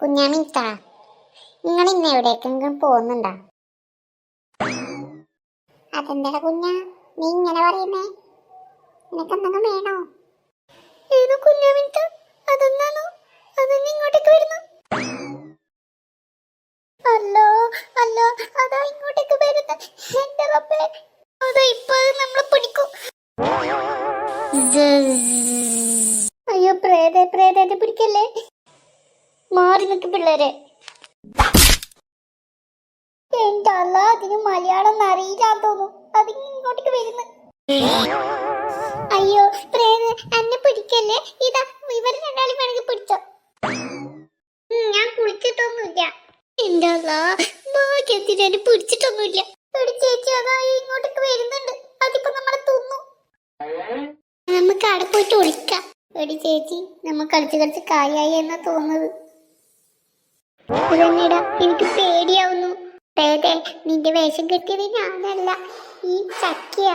കുഞ്ഞാമിത്ത, നിങ്ങൾ ഇന്ന് എവിടേക്കെങ്കിലും പോകുന്നുണ്ടോ? അതെന്താ കുഞ്ഞാ നീ ഇങ്ങനെ പറയുന്നേ? നിനക്ക് എന്തെങ്കിലും വേണോ? ഏതോ കുഞ്ഞാമിത്ത, അതെന്താണോ? അതെന്നെ ഇങ്ങോട്ടേക്ക് വരുന്നു. അല്ലോ അല്ലോ, അതാ ഇങ്ങോട്ടേക്ക് വരുന്നു. എന്റെ റബ്ബേ, അതാ ഇപ്പൊ നമ്മളെ പിടിക്കും. അയ്യോ പ്രേതത്തെ പിടിക്കല്ലേ, മാറി നിൽക്ക് പിള്ളേരെ. എന്റെ അല്ല, അതിന് മലയാളം അറിയില്ലാന്ന് തോന്നുന്നു. അതിന് ഇങ്ങോട്ടേക്ക് വരുന്നു. അയ്യോ പ്രേത, എന്നെ പിടിക്കല്ലേ. ഇതാ ഇവർ രണ്ടാളും വേണമെങ്കിൽ പിടിച്ചോ. ഞാൻ കുളിച്ചിട്ടൊന്നുമില്ല. എന്റെ അല്ല, ഭാഗ്യത്തിന് എന്നെ പിടിച്ചിട്ടൊന്നുമില്ല. എടി ചേച്ചി, അതാ ഇങ്ങോട്ടേക്ക് വരുന്നുണ്ട്. അതിപ്പോ നമ്മളെ തിന്നു. നമുക്ക് അവിടെ പോയിട്ട് ഒളിക്കാം. എടി ചേച്ചി, നമ്മൾ കളിച്ച് കായായി എന്നാ തോന്നുന്നത്. ഇതന്നെടാ, എനിക്ക് പേടിയാവുന്നു. പ്രേതേ, നിന്റെ വേഷം കെട്ടിയത് ഞാനല്ല, ഈ ചക്കിയ.